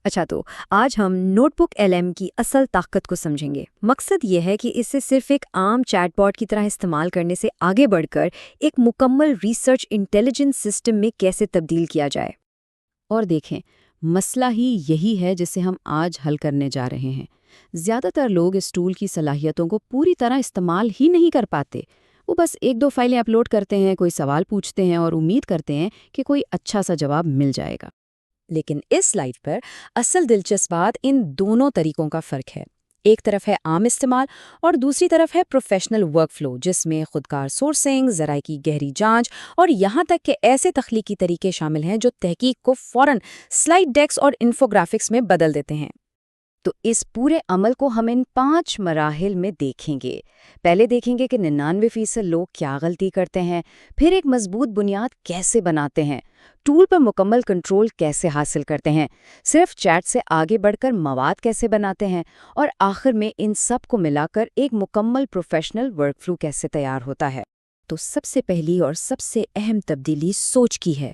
اچھا تو آج ہم نوٹ بک ایل ایم کی اصل طاقت کو سمجھیں گے۔ مقصد یہ ہے کہ اسے صرف ایک عام چیٹ باٹ کی طرح استعمال کرنے سے آگے بڑھ کر ایک مکمل ریسرچ انٹیلیجنس سسٹم میں کیسے تبدیل کیا جائے۔ اور دیکھیں، مسئلہ ہی یہی ہے جسے ہم آج حل کرنے جا رہے ہیں۔ زیادہ تر لوگ اس ٹول کی صلاحیتوں کو پوری طرح استعمال ہی نہیں کر پاتے۔ وہ بس ایک دو فائلیں اپلوڈ کرتے ہیں، کوئی سوال پوچھتے ہیں اور امید کرتے ہیں کہ کوئی اچھا سا جواب مل جائے گا۔ لیکن اس سلائیڈ پر اصل دلچسپ بات ان دونوں طریقوں کا فرق ہے۔ ایک طرف ہے عام استعمال اور دوسری طرف ہے پروفیشنل ورک فلو، جس میں خودکار سورسنگ، ذرائع کی گہری جانچ اور یہاں تک کہ ایسے تخلیقی طریقے شامل ہیں جو تحقیق کو فوراً سلائیڈ ڈیکس اور انفوگرافکس میں بدل دیتے ہیں۔ تو اس پورے عمل کو ہم ان 5 مراحل میں دیکھیں گے۔ پہلے دیکھیں گے کہ 99% لوگ کیا غلطی کرتے ہیں، پھر ایک مضبوط بنیاد کیسے بناتے ہیں، ٹول پر مکمل کنٹرول کیسے حاصل کرتے ہیں، صرف چیٹ سے آگے بڑھ کر مواد کیسے بناتے ہیں، اور آخر میں ان سب کو ملا کر ایک مکمل پروفیشنل ورک فلو کیسے تیار ہوتا ہے۔ تو سب سے پہلی اور سب سے اہم تبدیلی سوچ کی ہے۔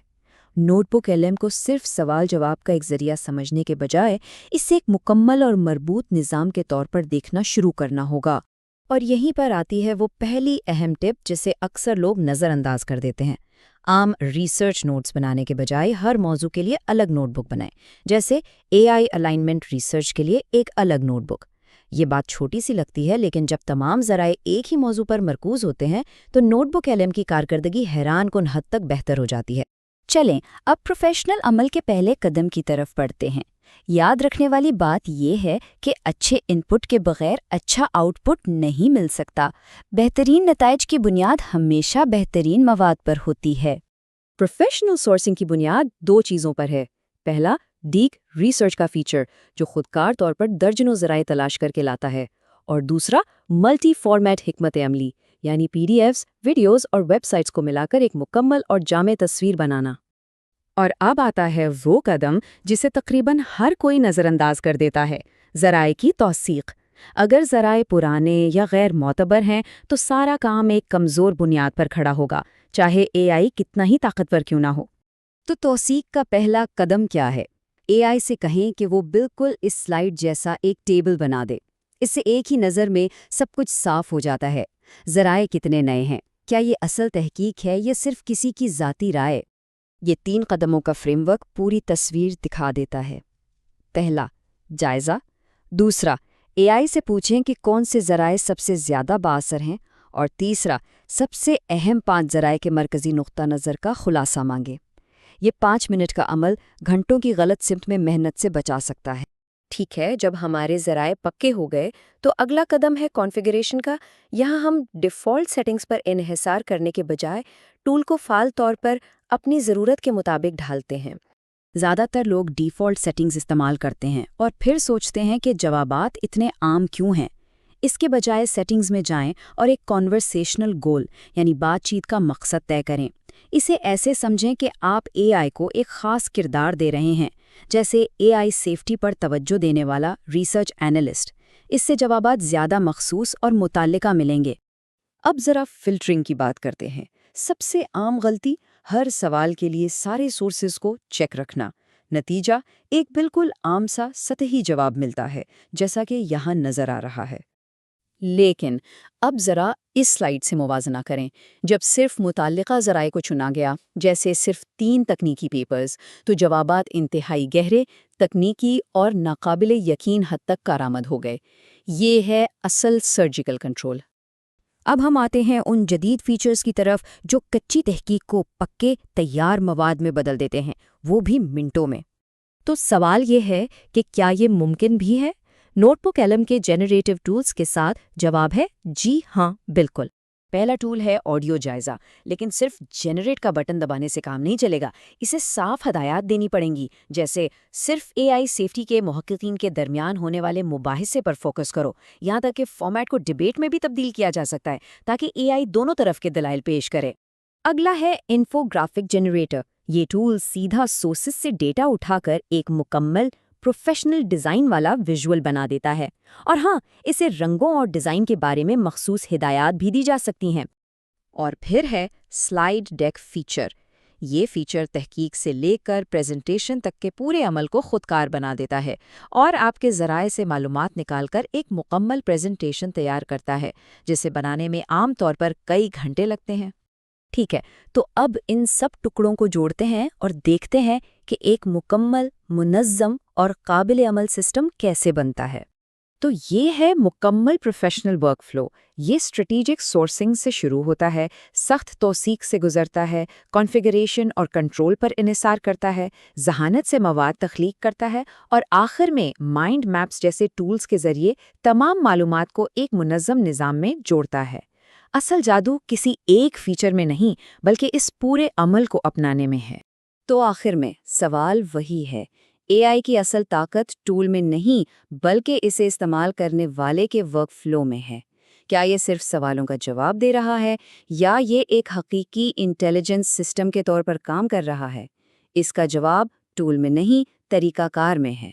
نوٹ بک ایل ایم کو صرف سوال جواب کا ایک ذریعہ سمجھنے کے بجائے اسے ایک مکمل اور مربوط نظام کے طور پر دیکھنا شروع کرنا ہوگا۔ اور یہیں پر آتی ہے وہ پہلی اہم ٹپ جسے اکثر لوگ نظر انداز کر دیتے ہیں۔ عام ریسرچ نوٹس بنانے کے بجائے ہر موضوع کے لیے الگ نوٹ بک بنائیں، جیسے اے آئی الائنمنٹ ریسرچ کے لیے ایک الگ نوٹ بک۔ یہ بات چھوٹی سی لگتی ہے، لیکن جب تمام ذرائع ایک ہی موضوع پر مرکوز ہوتے ہیں تو نوٹ بک ایل ایم کی کارکردگی حیران کن حد تک بہتر ہو جاتی ہے۔ چلیں اب پروفیشنل عمل کے پہلے قدم کی طرف بڑھتے ہیں۔ یاد رکھنے والی بات یہ ہے کہ اچھے ان پٹ کے بغیر اچھا آؤٹ پٹ نہیں مل سکتا۔ بہترین نتائج کی بنیاد ہمیشہ بہترین مواد پر ہوتی ہے۔ پروفیشنل سورسنگ کی بنیاد 2 چیزوں پر ہے۔ پہلا، ڈیپ ریسرچ کا فیچر جو خودکار طور پر درجنوں ذرائع تلاش کر کے لاتا ہے، اور دوسرا، ملٹی فارمیٹ حکمت عملی، یعنی PDF، ویڈیوز اور ویب سائٹس کو ملا کر ایک مکمل اور جامع تصویر بنانا۔ اور اب آتا ہے وہ قدم جسے تقریباً ہر کوئی نظر انداز کر دیتا ہے: ذرائع کی توثیق۔ اگر ذرائع پرانے یا غیر معتبر ہیں تو سارا کام ایک کمزور بنیاد پر کھڑا ہوگا، چاہے AI کتنا ہی طاقتور کیوں نہ ہو۔ تو توثیق کا پہلا قدم کیا ہے؟ AI سے کہیں کہ وہ بالکل اس سلائیڈ جیسا ایک ٹیبل بنا دے۔ اس سے ایک ہی نظر میں سب کچھ صاف ہو جاتا ہے۔ ذرائع کتنے نئے ہیں، کیا یہ اصل تحقیق ہے یا صرف کسی کی ذاتی رائے؟ یہ 3 قدموں کا فریم ورک پوری تصویر دکھا دیتا ہے۔ پہلا، جائزہ۔ دوسرا، AI سے پوچھیں کہ کون سے ذرائع سب سے زیادہ بااثر ہیں، اور تیسرا، سب سے اہم 5 ذرائع کے مرکزی نقطہ نظر کا خلاصہ مانگیں۔ یہ 5 منٹ کا عمل گھنٹوں کی غلط سمت میں محنت سے بچا سکتا ہے۔ ٹھیک ہے، جب ہمارے ذرائع پکے ہو گئے تو اگلا قدم ہے کانفیگریشن کا۔ یہاں ہم ڈیفالٹ سیٹنگز پر انحصار کرنے کے بجائے ٹول کو فعال طور پر اپنی ضرورت کے مطابق ڈھالتے ہیں۔ زیادہ تر لوگ ڈیفالٹ سیٹنگز استعمال کرتے ہیں اور پھر سوچتے ہیں کہ جوابات اتنے عام کیوں ہیں۔ اس کے بجائے سیٹنگز میں جائیں اور ایک کنورسیشنل گول یعنی بات چیت کا مقصد طے کریں۔ اسے ایسے سمجھیں کہ آپ AI کو ایک خاص کردار دے رہے ہیں، جیسے AI سیفٹی پر توجہ دینے والا ریسرچ اینالسٹ۔ اس سے جوابات زیادہ مخصوص اور متعلقہ ملیں گے۔ اب ذرا فلٹرنگ کی بات کرتے ہیں۔ سب سے عام غلطی، ہر سوال کے لیے سارے سورسز کو چیک رکھنا۔ نتیجہ، ایک بالکل عام سا سطحی جواب ملتا ہے، جیسا کہ یہاں نظر آ رہا ہے۔ لیکن اب ذرا اس سلائیڈ سے موازنہ کریں۔ جب صرف متعلقہ ذرائع کو چنا گیا، جیسے صرف 3 تکنیکی پیپرز، تو جوابات انتہائی گہرے، تکنیکی اور ناقابل یقین حد تک کارآمد ہو گئے۔ یہ ہے اصل سرجیکل کنٹرول۔ اب ہم آتے ہیں ان جدید فیچرز کی طرف جو کچی تحقیق کو پکے تیار مواد میں بدل دیتے ہیں، وہ بھی منٹوں میں۔ تو سوال یہ ہے کہ کیا یہ ممکن بھی ہے؟ نوٹ بک ایل ایم کے جنریٹو ٹولز کے ساتھ جواب ہے جی ہاں، بالکل۔ پہلا ٹول ہے آڈیو جائزہ، لیکن صرف جنریٹ کا بٹن دبانے سے کام نہیں چلے گا۔ اسے صاف ہدایات دینی پڑیں گی، جیسے صرف AI سیفٹی کے محققین کے درمیان ہونے والے مباحثے پر فوکس کرو۔ یہاں تک کہ فارمیٹ کو ڈیبیٹ میں بھی تبدیل کیا جا سکتا ہے تاکہ AI دونوں طرف کے دلائل پیش کرے۔ اگلا ہے انفوگرافک جنریٹر۔ یہ ٹول سیدھا سورسز سے ڈیٹا اٹھا کر ایک مکمل پروفیشنل ڈیزائن والا ویژول بنا دیتا ہے، اور ہاں، اسے رنگوں اور ڈیزائن کے بارے میں مخصوص ہدایات بھی دی جا سکتی ہیں۔ اور پھر ہے سلائیڈ ڈیک فیچر۔ یہ فیچر تحقیق سے لے کر پریزنٹیشن تک کے پورے عمل کو خودکار بنا دیتا ہے اور آپ کے ذرائع سے معلومات نکال کر ایک مکمل پریزنٹیشن تیار کرتا ہے، جسے بنانے میں عام طور پر کئی گھنٹے لگتے ہیں۔ ٹھیک ہے، تو اب ان سب ٹکڑوں کو جوڑتے ہیں اور دیکھتے ہیں کہ ایک مکمل، منظم اور قابل عمل سسٹم کیسے بنتا ہے۔ تو یہ ہے مکمل پروفیشنل ورک فلو۔ یہ اسٹریٹیجک سورسنگ سے شروع ہوتا ہے، سخت توثیق سے گزرتا ہے، کانفیگریشن اور کنٹرول پر انحصار کرتا ہے، ذہانت سے مواد تخلیق کرتا ہے اور آخر میں مائنڈ میپس جیسے ٹولز کے ذریعے تمام معلومات کو ایک منظم نظام میں جوڑتا ہے۔ اصل جادو کسی ایک فیچر میں نہیں بلکہ اس پورے عمل کو اپنانے میں ہے۔ تو آخر میں سوال وہی ہے، اے آئی کی اصل طاقت ٹول میں نہیں بلکہ اسے استعمال کرنے والے کے ورک فلو میں ہے۔ کیا یہ صرف سوالوں کا جواب دے رہا ہے یا یہ ایک حقیقی انٹیلیجنس سسٹم کے طور پر کام کر رہا ہے؟ اس کا جواب ٹول میں نہیں، طریقہ کار میں ہے۔